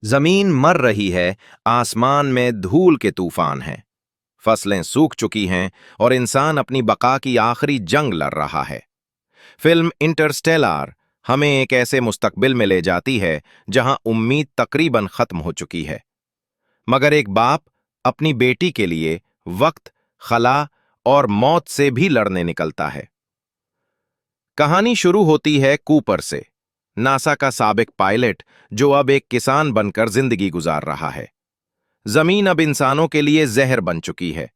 जमीन मर रही है, आसमान में धूल के तूफान हैं, फसलें सूख चुकी हैं और इंसान अपनी बका की आखिरी जंग लड़ रहा है। फिल्म इंटरस्टेलर हमें एक ऐसे मुस्तकबिल में ले जाती है जहां उम्मीद तकरीबन खत्म हो चुकी है, मगर एक बाप अपनी बेटी के लिए वक्त, खला और मौत से भी लड़ने निकलता है। कहानी शुरू होती है कूपर से, नासा का साबिक पायलट जो अब एक किसान बनकर जिंदगी गुजार रहा है। जमीन अब इंसानों के लिए जहर बन चुकी है,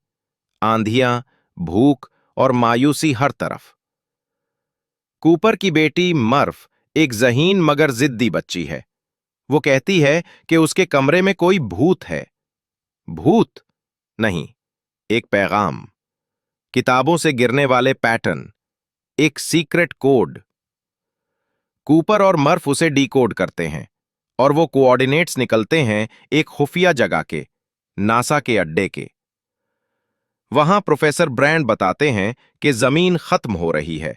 आंधियां, भूख और मायूसी हर तरफ। कूपर की बेटी मर्फ एक ज़हीन मगर जिद्दी बच्ची है। वो कहती है कि उसके कमरे में कोई भूत है। भूत नहीं, एक पैगाम, किताबों से गिरने वाले पैटर्न, एक सीक्रेट कोड। कूपर और मर्फ उसे डिकोड करते हैं और वो कोऑर्डिनेट्स निकलते हैं एक खुफिया जगह के, नासा के अड्डे के। वहां प्रोफेसर ब्रैंड बताते हैं कि जमीन खत्म हो रही है,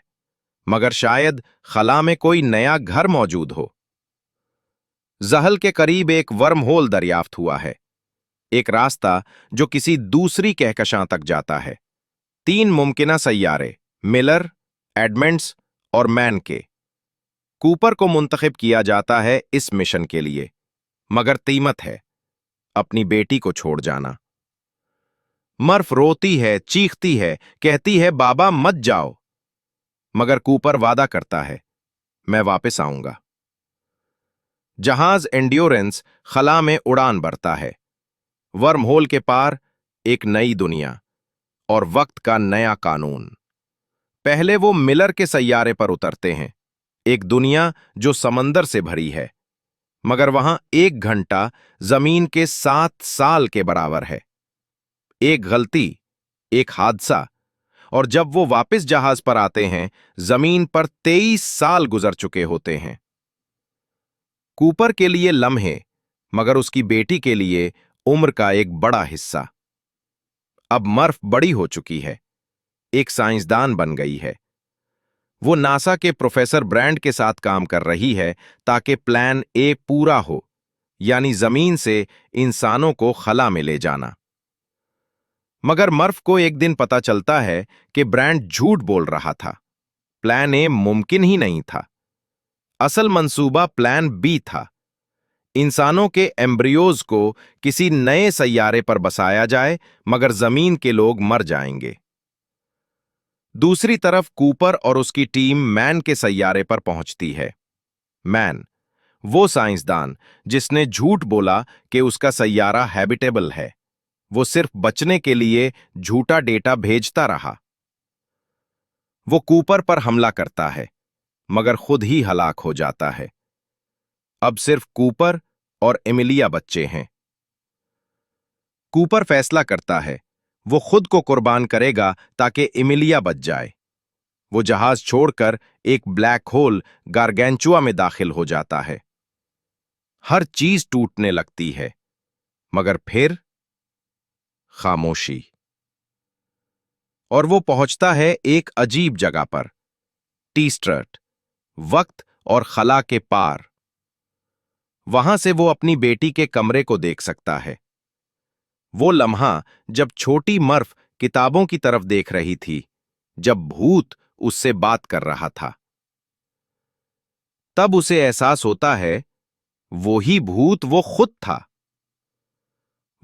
मगर शायद खला में कोई नया घर मौजूद हो। जहल के करीब एक वर्म होल दरियाफ्त हुआ है, एक रास्ता जो किसी दूसरी कहकशां तक जाता है। 3 मुमकिना सैयारे, मिलर, एडमंड्स और मैन के। कूपर को मुंतखब किया जाता है इस मिशन के लिए, मगर कीमत है अपनी बेटी को छोड़ जाना। मर्फ रोती है, चीखती है, कहती है बाबा मत जाओ, मगर कूपर वादा करता है मैं वापस आऊंगा। जहाज एंड्योरेंस खला में उड़ान भरता है, वर्म होल के पार एक नई दुनिया और वक्त का नया कानून। पहले वो मिलर के सैयारे पर उतरते हैं, एक दुनिया जो समंदर से भरी है, मगर वहां 1 घंटा जमीन के 7 साल के बराबर है। एक गलती, एक हादसा, और जब वो वापस जहाज पर आते हैं जमीन पर 23 साल गुजर चुके होते हैं। कूपर के लिए लम्हे, मगर उसकी बेटी के लिए उम्र का एक बड़ा हिस्सा। अब मर्फ बड़ी हो चुकी है, एक साइंसदान बन गई है। वो नासा के प्रोफेसर ब्रैंड के साथ काम कर रही है ताकि प्लान ए पूरा हो, यानी जमीन से इंसानों को खला में ले जाना। मगर मर्फ को एक दिन पता चलता है कि ब्रैंड झूठ बोल रहा था। प्लान ए मुमकिन ही नहीं था। असल मंसूबा प्लान बी था, इंसानों के एम्ब्रियोज को किसी नए सैयारे पर बसाया जाए, मगर जमीन के लोग मर जाएंगे। दूसरी तरफ कूपर और उसकी टीम मैन के सैयारे पर पहुंचती है। मैन, वो साइंसदान जिसने झूठ बोला कि उसका सैयारा हैबिटेबल है, वो सिर्फ बचने के लिए झूठा डेटा भेजता रहा। वो कूपर पर हमला करता है, मगर खुद ही हलाक हो जाता है। अब सिर्फ कूपर और एमिलिया बच्चे हैं। कूपर फैसला करता है वो खुद को कुर्बान करेगा ताकि एमिलिया बच जाए। वो जहाज छोड़कर एक ब्लैक होल गारगेंचुआ में दाखिल हो जाता है। हर चीज टूटने लगती है, मगर फिर खामोशी। और वो पहुंचता है एक अजीब जगह पर, टीस्ट्रट, वक्त और खला के पार। वहां से वो अपनी बेटी के कमरे को देख सकता है। वो लम्हा जब छोटी मर्फ किताबों की तरफ देख रही थी, जब भूत उससे बात कर रहा था। तब उसे एहसास होता है वो ही भूत वो खुद था।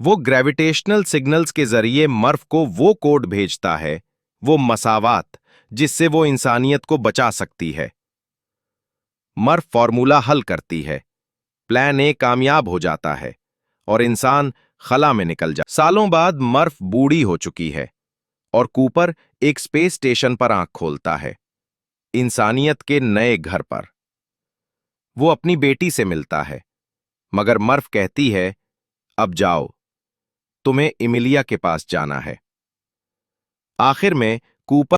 वो ग्रेविटेशनल सिग्नल्स के जरिए मर्फ को वो कोड भेजता है, वो मसावात, जिससे वो इंसानियत को बचा सकती है। मर्फ फॉर्मूला हल करती है, प्लान ए कामयाब हो जाता है और इंसान खला में निकल जा। सालों बाद मर्फ बूढ़ी हो चुकी है और कूपर एक स्पेस स्टेशन पर आंख खोलता है, इंसानियत के नए घर पर। वो अपनी बेटी से मिलता है, मगर मर्फ कहती है अब जाओ, तुम्हें एमिलिया के पास जाना है। आखिर में कूपर